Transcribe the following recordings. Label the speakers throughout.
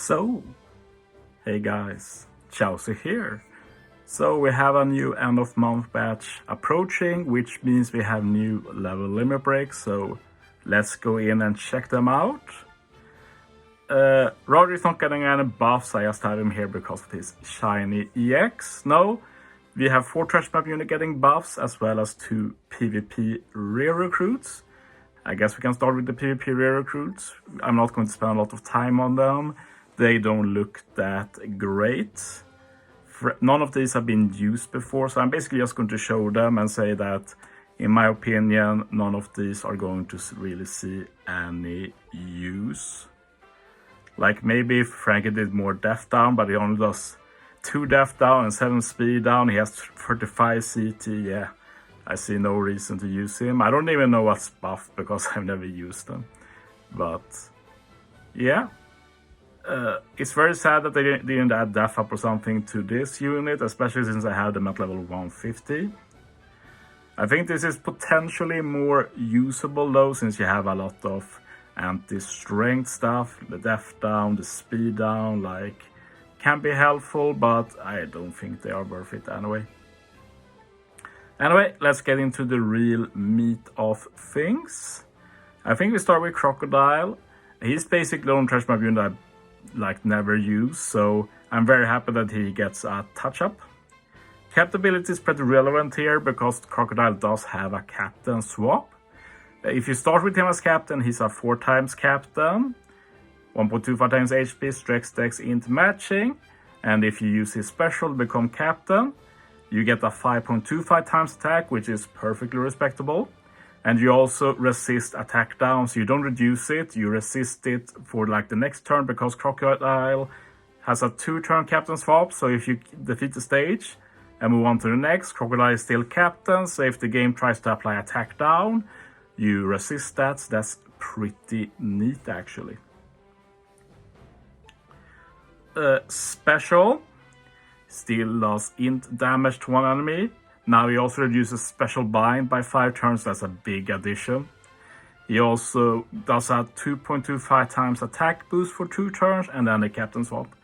Speaker 1: So, hey guys, Chauzu here. So we have a new end of month batch approaching, which means we have new level limit breaks. So let's go in and check them out. Roger is not getting any buffs. I just have him here because of his shiny EX. No, we have 4 trash map unit getting buffs as well as 2 PvP rare recruits. I guess we can start with the PvP rare recruits. I'm not going to spend a lot of time on them. They don't look that great. None of these have been used before, so I'm basically just going to show them and say that, in my opinion, none of these are going to really see any use. Like maybe if Frankie did more death down, but he only does 2 death down and 7 speed down. He has 35 CT, yeah. I see no reason to use him. I don't even know what's buffed because I've never used them. But yeah. It's very sad that they didn't add death up or something to this unit, especially since I have them at level 150. I think this is potentially more usable though, since you have a lot of anti-strength stuff. The death down, the speed down, like, can be helpful, but I don't think they are worth it anyway. Anyway, let's get into the real meat of things. I think we start with Crocodile. He's basically on trash map unit I never use, so I'm very happy that he gets a touch-up. Captability is pretty relevant here because Crocodile does have a captain swap. If you start with him as captain, he's a 4 times captain, 1.25 times HP, Strex, Dex, Int matching, and if you use his special to become captain, you get a 5.25 times attack, which is perfectly respectable. And you also resist attack down, so you don't reduce it, you resist it for like the next turn, because Crocodile has a 2-turn captain swap. So if you defeat the stage and move on to the next, Crocodile is still captain, so if the game tries to apply attack down, you resist that. So that's pretty neat actually. Special still does int damage to one enemy. Now he also reduces special bind by 5 turns, that's a big addition. He also does a 2.25 times attack boost for 2 turns and then a captain swap.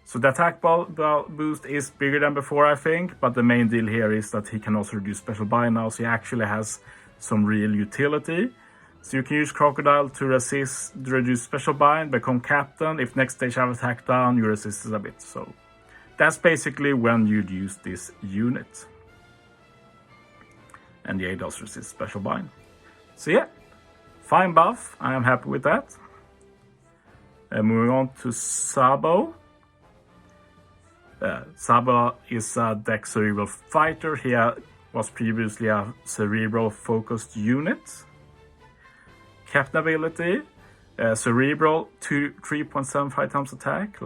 Speaker 1: So the attack boost is bigger than before, I think, but the main deal here is that he can also reduce special bind now, so he actually has some real utility. So you can use Crocodile to reduce special bind, become captain. If next stage have attack down, you resist it a bit. So that's basically when you'd use this unit. And yeah, it does resist special bind. So yeah, fine buff. I am happy with that. Moving on to Sabo. Sabo is a DEX Cerebral fighter. He was previously a cerebral focused unit. Captain ability, cerebral 3.75 times attack.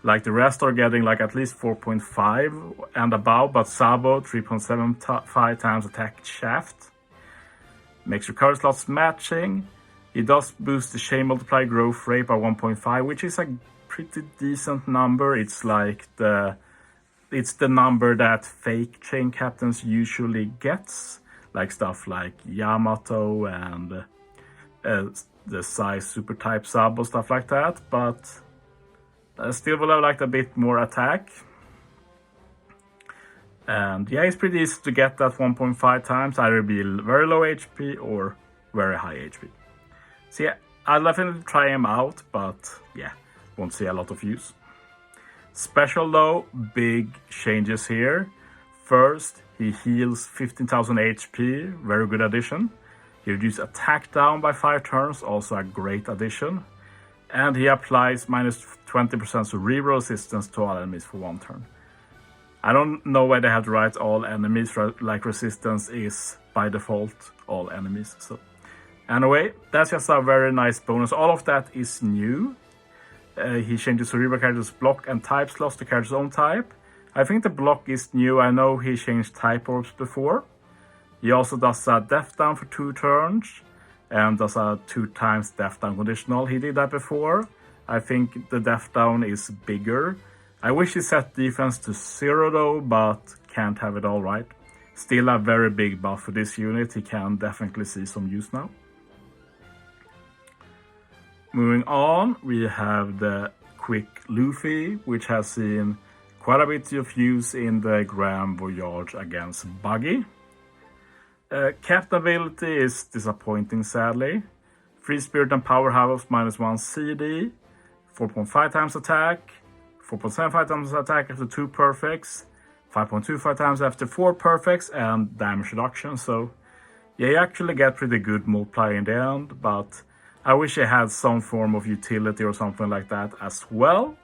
Speaker 1: Like the rest are getting like at least 4.5 and above, but Sabo 3.75 times attack shaft. Makes recovery slots matching. He does boost the chain multiply growth rate by 1.5, which is a pretty decent number. It's like the number that fake chain captains usually gets, like stuff like Yamato and the size super type Sabo, stuff like that, but still would have liked a bit more attack. And yeah, it's pretty easy to get that 1.5 times, either be very low HP or very high HP. So yeah, I'll definitely try him out, but yeah, won't see a lot of use. Special though, big changes here. First, he heals 15,000 HP, very good addition. He reduces attack down by 5 turns, also a great addition. And he applies minus 20% cerebral resistance to all enemies for 1 turn. I don't know why they have to write all enemies, like resistance is by default all enemies. So anyway, that's just a very nice bonus. All of that is new. He changes cerebral character's block and type slots to character's own type. I think the block is new. I know he changed type orbs before. He also does a death down for 2 turns. And does a 2 times death down conditional. He did that before. I think the death down is bigger. I wish he set defense to 0 though, but can't have it all right. Still a very big buff for this unit. He can definitely see some use now. moving on, we have the Quick Luffy, which has seen quite a bit of use in the Grand Voyage against Buggy. Captain ability is disappointing, sadly. Free Spirit and Powerhouse -1 CD, 4.5 times attack, 4.75 times attack after 2 perfects, 5.25 times after 4 perfects, and damage reduction. So yeah, you actually get pretty good multiplier in the end, but I wish it had some form of utility or something like that as well.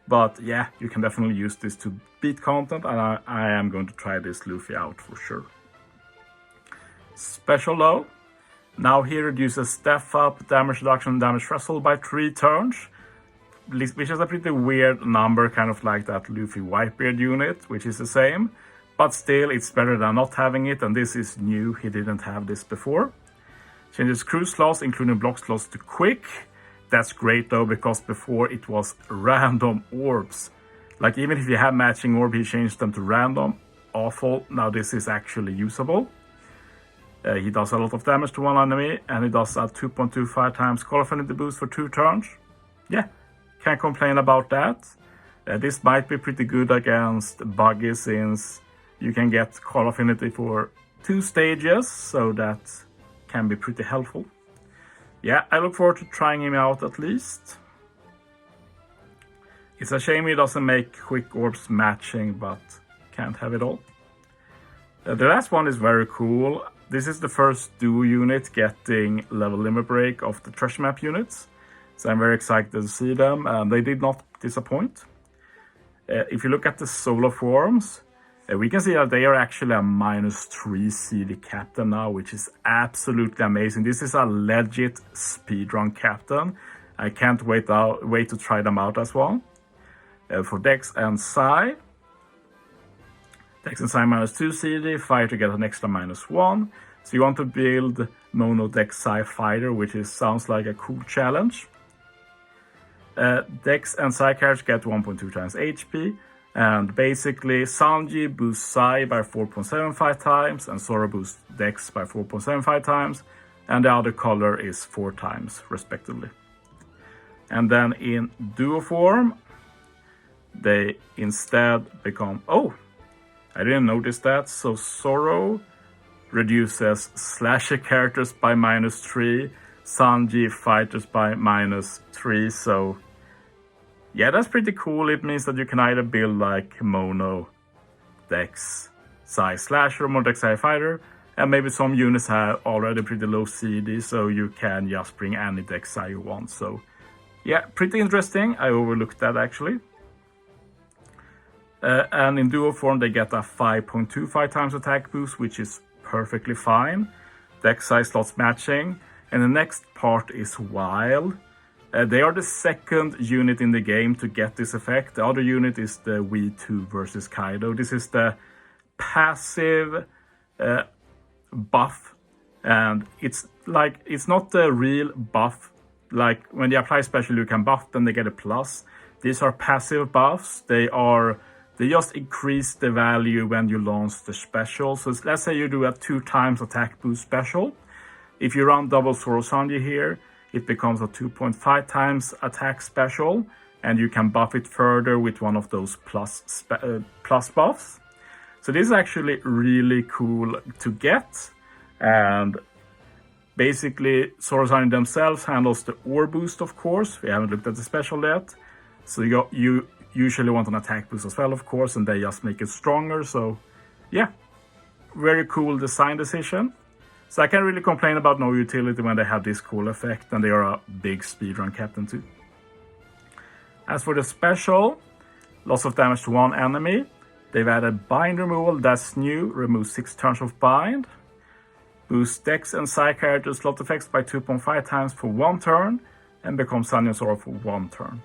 Speaker 1: But yeah, you can definitely use this to beat content, and I am going to try this Luffy out for sure. Special though, now he reduces step up, damage reduction, and damage threshold by 3 turns, which is a pretty weird number, kind of like that Luffy Whitebeard unit, which is the same. But still, it's better than not having it, and this is new, he didn't have this before. Changes crew slots, including block slots, to quick. That's great though, because before it was random orbs. Like even if you have matching orb, he changed them to random. Awful. Now this is actually usable. He does a lot of damage to one enemy, and he does a 2.25 times Call Affinity boost for 2 turns. Yeah, can't complain about that. This might be pretty good against Buggy, since you can get Call Affinity for 2 stages, so that can be pretty helpful. Yeah, I look forward to trying him out at least. It's a shame he doesn't make quick orbs matching, but can't have it all. The last one is very cool. This is the first duo unit getting level limit break of the treasure map units. So I'm very excited to see them, and they did not disappoint. If you look at the solo forms, we can see that they are actually a -3 CD captain now, which is absolutely amazing. This is a legit speedrun captain. I can't wait to try them out as well. For Dex and Sai, Dex and Sai -2 CD, Fire to get an extra -1. So you want to build Mono Dex Sai Fighter, which sounds like a cool challenge. Dex and Sai characters get 1.2 times HP. And basically, Sanji boosts Sai by 4.75 times, and Zoro boosts Dex by 4.75 times, and the other color is 4 times, respectively. And then in duo form, they instead become... Oh, I didn't notice that. So Zoro reduces slasher characters by -3, Sanji fighters by -3, so... Yeah, that's pretty cool. It means that you can either build like Mono Dex Sai Slasher or Mono Dex Sai Fighter, and maybe some units have already pretty low CD, so you can just bring any Dex Sai you want. So yeah, pretty interesting. I overlooked that actually. And in duo form, they get a 5.25 times attack boost, which is perfectly fine. Dex Sai slots matching, and the next part is wild. They are the second unit in the game to get this effect. The other unit is the V2 versus Kaido. This is the passive buff, and it's not the real buff. Like when you apply special, you can buff, then they get a plus. These are passive buffs. They just increase the value when you launch the special. So let's say you do a 2 times attack boost special. If you run double Zoro Sanji here, it becomes a 2.5 times attack special, and you can buff it further with one of those plus buffs. So this is actually really cool to get, and basically Zoro Sanji themselves handles the ore boost, of course. We haven't looked at the special yet, so you usually want an attack boost as well, of course, and they just make it stronger. So yeah, very cool design decision. So I can't really complain about no utility when they have this cool effect, and they are a big speedrun captain too. As for the special, loss of damage to one enemy. They've added bind removal, that's new, removes 6 turns of bind. Boosts Dex and Sai character slot effects by 2.5 times for 1 turn, and becomes Sanji and Zoro for 1 turn.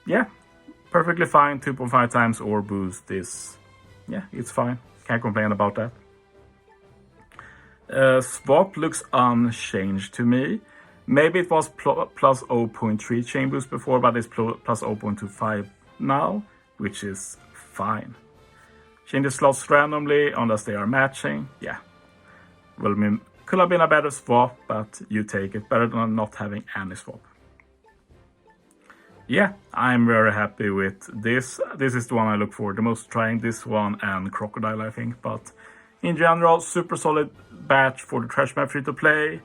Speaker 1: Yeah, perfectly fine, 2.5 times or boost is, yeah, it's fine. Can't complain about that. Swap looks unchanged to me. Maybe it was plus 0.3 chain boost before, but it's plus 0.25 now, which is fine. Change the slots randomly unless they are matching. Yeah, Could have been a better swap, but you take it. Better than not having any swap. Yeah, I'm very happy with this. This is the one I look forward the most, trying this one and Crocodile, I think. But in general, super solid batch for the trash map free-to-play.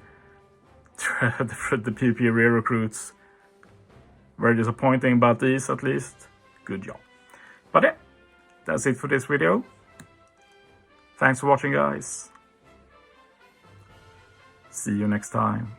Speaker 1: The PvP rare recruits, very disappointing, but these at least, good job. But yeah, that's it for this video. Thanks for watching, guys. See you next time.